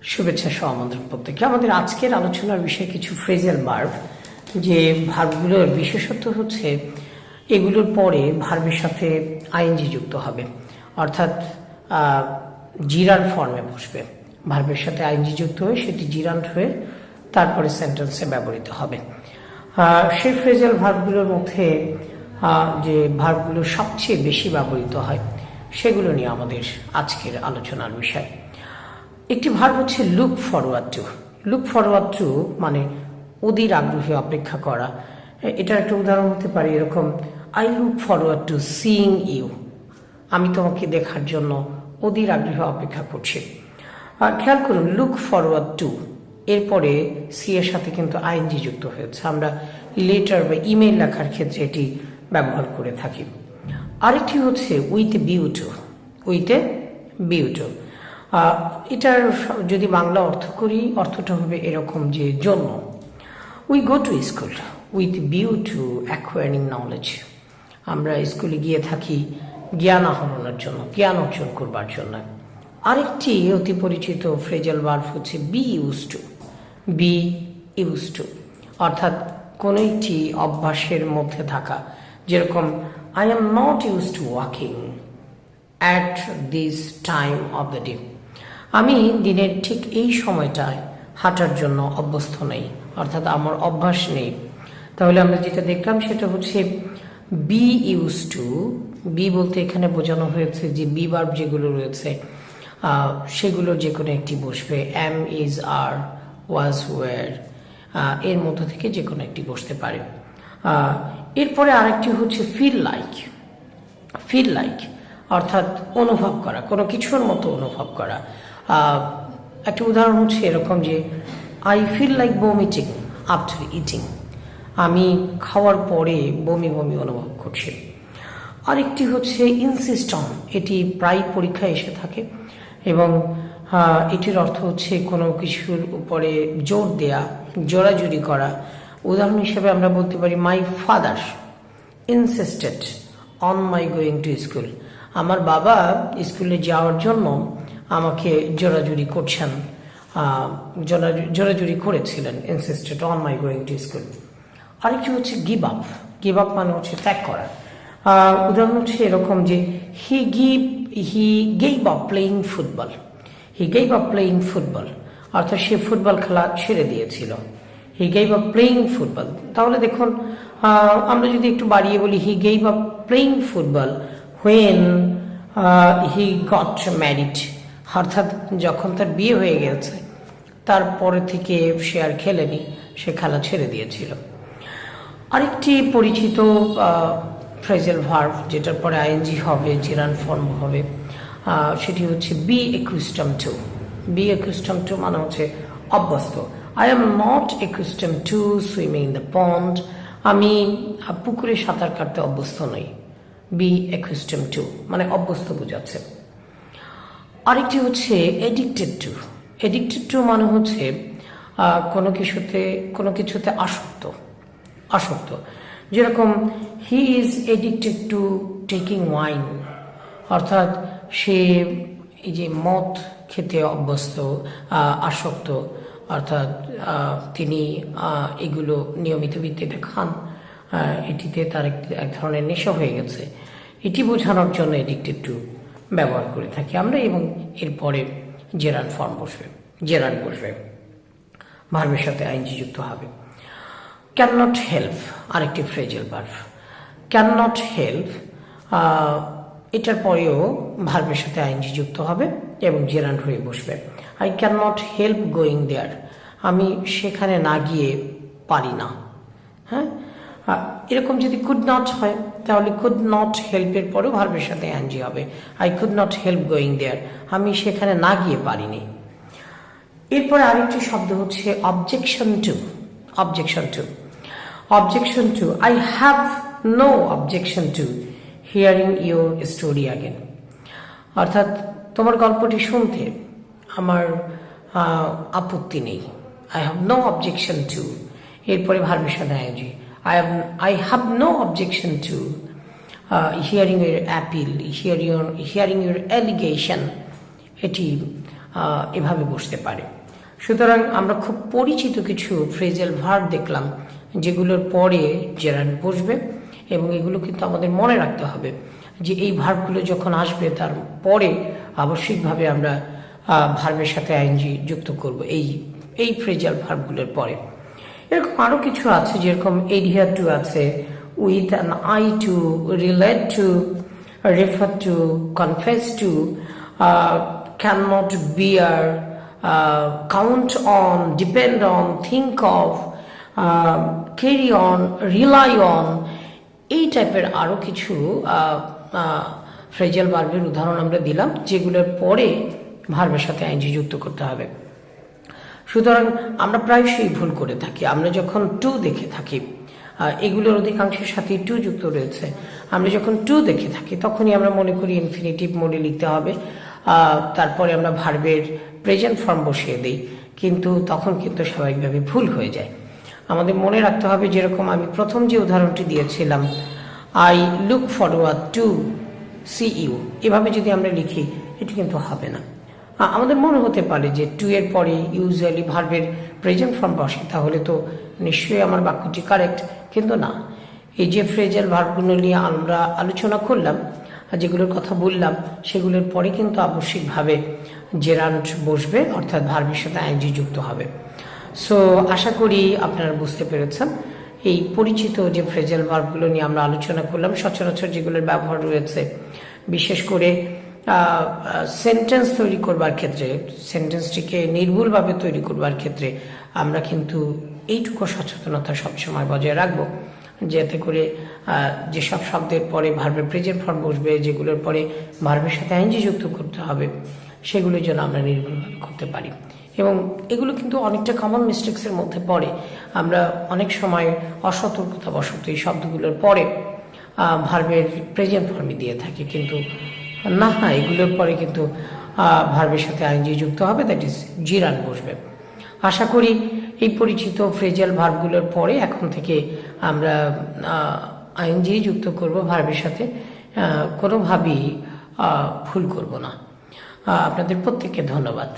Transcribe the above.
শুভেচ্ছা সহ আমন্ত্রণ প্রত্যেককে। আমাদের আজকের আলোচনার বিষয় কিছু ফ্রেজাল ভার্ব, যে ভার্বগুলোর বিশেষত্ব হচ্ছে এগুলোর পরে ভার্বের সাথে আইএনজি যুক্ত হবে, অর্থাৎ জিরান ফর্মে বসবে। ভার্বের সাথে আইএনজি যুক্ত হয়ে সেটি জিরান্ট হয়ে তারপরে সেন্টেন্সে ব্যবহৃত হবে। সেই ফ্রেজাল ভার্বগুলোর মধ্যে যে ভার্বগুলো সবচেয়ে বেশি ব্যবহৃত হয় সেগুলো নিয়ে আমাদের আজকের আলোচনার বিষয়। একটি ভার্ব হচ্ছে look forward two. Look forward two মানে অধীর আগ্রহে অপেক্ষা করা। এটার একটা উদাহরণ হতে পারে এরকম, I look forward to seeing you. আমি তোমাকে দেখার জন্য অধীর আগ্রহে অপেক্ষা করছি। খেয়াল করুন, লুক ফরওয়ার্ড টু এরপরে সি এর সাথে কিন্তু আইএনজি যুক্ত হয়েছে। আমরা লেটার বা ইমেল লেখার ক্ষেত্রে এটি ব্যবহার করে থাকি। আরেকটি হচ্ছে with view to. With a view to, এটার যদি বাংলা অর্থ করি, অর্থটা হবে এরকম যে জন্য। We go to school with view to acquiring knowledge. আমরা স্কুলে গিয়ে থাকি জ্ঞান আহরণের জন্য, জ্ঞান অর্জন করবার জন্য। আরেকটি অতি পরিচিত ফ্রেজাল ভার্ব হচ্ছে be use to. Be use to অর্থাৎ কোনো একটি অভ্যাসের মধ্যে থাকা, যেরকম I am not use to walking at this time of the day. আমি দিনের ঠিক এই সময়টায় হাঁটার জন্য অভ্যস্ত নেই, অর্থাৎ আমার অভ্যাস নেই। তাহলে আমরা যেটা দেখলাম সেটা হচ্ছে বি ইউজ টু। বি বলতে এখানে বোঝানো হয়েছে যে বি ভার্ব যেগুলো রয়েছে সেগুলো যে কোনো একটি বসবে। Am, is, are, was, were এর মধ্যে থেকে যে কোনো একটি বসতে পারে। এরপরে আরেকটি হচ্ছে ফিল লাইক। ফিল লাইক অর্থাৎ অনুভব করা, কোনো কিছুর মতো অনুভব করা। একটা উদাহরণ হচ্ছে এরকম যে I feel like vomiting after eating. আমি খাওয়ার পরে বমি বমি অনুভব করছি। আরেকটি হচ্ছে ইনসিস্ট অন। এটি প্রায় পরীক্ষায় এসে থাকে এবং এটির অর্থ হচ্ছে কোনো কিছুর উপরে জোর দেয়া, জোরাজুরি করা। উদাহরণ হিসেবে আমরা বলতে পারি my father insisted on my going to school. আমার বাবা স্কুলে যাওয়ার জন্য আমাকে জোরাজুরি করছেন, জোরাজুরি করেছিলেন। Insisted on my going to school. আরেকটি হচ্ছে গিভ আপ। গিভ আপ মানে হচ্ছে ত্যাগ করা। উদাহরণ হচ্ছে এরকম যে he gave up playing football. He gave up playing football অর্থাৎ সে ফুটবল খেলা ছেড়ে দিয়েছিল। He gave up playing football. তাহলে দেখুন, আমরা যদি একটু বাড়িয়ে বলি he gave up playing football when he got married, অর্থাৎ যখন তার বিয়ে হয়ে গেছে তারপরে থেকে সে আর খেলেনি, সে খেলা ছেড়ে দিয়েছিল। আরেকটি পরিচিত ফ্রেজাল ভার্ব যেটার পরে আইএনজি হবে, জিরান ফর্ম হবে, সেটি হচ্ছে be accustomed to. Be accustomed to মানে হচ্ছে অভ্যস্ত। I am not accustomed to swimming in the pond. আমি পুকুরে সাঁতার কাটতে অভ্যস্ত নই। বি অ্যাকুস্টম টু মানে অভ্যস্ত বোঝাচ্ছে। আরেকটি হচ্ছে এডিক্টেড টু। এডিক্টেড টু মানে হচ্ছে কোনো কিছুতে আসক্ত। আসক্ত, যেরকম he is addicted two taking wine, অর্থাৎ সে এই যে মদ খেতে অভ্যস্ত, আসক্ত, অর্থাৎ তিনি এগুলো নিয়মিত ভিত্তিতে খান। এটিতে তার এক ধরনের নেশা হয়ে গেছে। এটি বোঝানোর জন্য এডিক্টেড টু ব্যবহার করে থাকি আমরা। এবং এরপরে জেরান ফর্ম বসবে, জেরান বসবে, ভার্বের সাথে আইএনজি যুক্ত হবে। ক্যান নট হেল্প আরেকটি phrasal verb. Can not help এটার পরেও ভার্বের সাথে আইএনজি যুক্ত হবে এবং জেরান্ড হয়ে বসবে। I can not help going there, আমি সেখানে না গিয়ে পারি না। হ্যাঁ, এরকম যদি কুড নট হয় তাহলে কুড নট হেল্পের পরেও ভার্বের সাথে আইএনজি হবে। I could not help going there, আমি সেখানে না গিয়ে পারিনি। এরপরে আরেকটি শব্দ হচ্ছে objection to. Objection to, objection to I have no objection to hearing your story again, অর্থাৎ তোমার গল্পটি শুনতে আমার আপত্তি নেই। I have no objection to, এরপরে ভার্বের সাথে ING. I have no objection to hearing your appeal, hearing your allegation. এটি এভাবে বসতে পারে। সুতরাং আমরা খুব পরিচিত কিছু ফ্রেজাল ভার্ব দেখলাম যেগুলোর পরে জেরান্ড বসবে, এবং এগুলো কিন্তু আমাদের মনে রাখতে হবে যে এই ভার্বগুলো যখন আসবে তার পরে আবশ্যিকভাবে আমরা ভার্বের সাথে আইএনজি যুক্ত করব এই ফ্রেজাল ভার্বগুলোর পরে। এরকম আরো কিছু আছে, যেরকম এডিয়ার টু আছে, with an eye to, relate to, refer to, confess to, can not bear, count on, depend on, think of, carry on, rely on, এই টাইপের আরো কিছু ফ্রেজাল ভার্বের উদাহরণ আমরা দিলাম যেগুলোর পরে ভার্বের সাথে আইএনজি যুক্ত করতে হবে। সুতরাং আমরা প্রায়শই ভুল করে থাকি, আমরা যখন টু দেখে থাকি, এগুলোর অধিকাংশের সাথে টু যুক্ত রয়েছে, আমরা যখন টু দেখে থাকি তখনই আমরা মনে করি ইনফিনিটিভ মোডে লিখতে হবে, তারপরে আমরা ভার্বের প্রেজেন্ট ফর্ম বসিয়ে দিই, কিন্তু তখন কিন্তু স্বাভাবিকভাবে ভুল হয়ে যায়। আমাদের মনে রাখতে হবে, যেরকম আমি প্রথম যে উদাহরণটি দিয়েছিলাম, I look forward to see you, এভাবে যদি আমরা লিখি এটি কিন্তু হবে না। আমাদের মনে হতে পারে যে টু এর পরে ইউজুয়ালি ভার্বের প্রেজেন্ট ফর্ম বসে, তাহলে তো নিশ্চয়ই আমার বাক্যটি কারেক্ট, কিন্তু না। এই যে ফ্রেজাল ভার্বগুলো নিয়ে আমরা আলোচনা করলাম, যেগুলোর কথা বললাম, সেগুলোর পরে কিন্তু আবশ্যিকভাবে জেরান্ড বসবে, অর্থাৎ ভার্বের সাথে আইএনজি যুক্ত হবে। সো আশা করি আপনারা বুঝতে পেরেছেন এই পরিচিত যে ফ্রেজাল ভার্বগুলো নিয়ে আমরা আলোচনা করলাম, সচরাচর যেগুলোর ব্যবহার রয়েছে, বিশেষ করে সেন্টেন্স তৈরি করবার ক্ষেত্রে, সেন্টেন্সটিকে নির্ভুলভাবে তৈরি করবার ক্ষেত্রে আমরা কিন্তু এইটুকু সচেতনতা সবসময় বজায় রাখবো, যাতে করে যেসব শব্দের পরে ভার্বের প্রেজেন্ট ফর্ম বসবে, যেগুলোর পরে ভার্বের সাথে আইএনজি যুক্ত করতে হবে, সেগুলোর জন্য আমরা নির্ভুলভাবে করতে পারি। এবং এগুলো কিন্তু অনেকটা কমন মিস্টেক্সের মধ্যে পড়ে। আমরা অনেক সময় অসতর্কতা বশত এই শব্দগুলোর পরে ভার্বের প্রেজেন্ট ফর্মে দিয়ে থাকি, কিন্তু না, এগুলোর পরে কিন্তু ভার্বের সাথে আইএনজি যুক্ত হবে, দ্যাট ইজ জিরান বসবে। আশা করি এই পরিচিত ফ্রেজাল ভার্বগুলোর পরে এখন থেকে আমরা আইএনজি যুক্ত করব ভার্বের সাথে, কোনোভাবেই ভুল করব না। আপনাদের প্রত্যেককে ধন্যবাদ।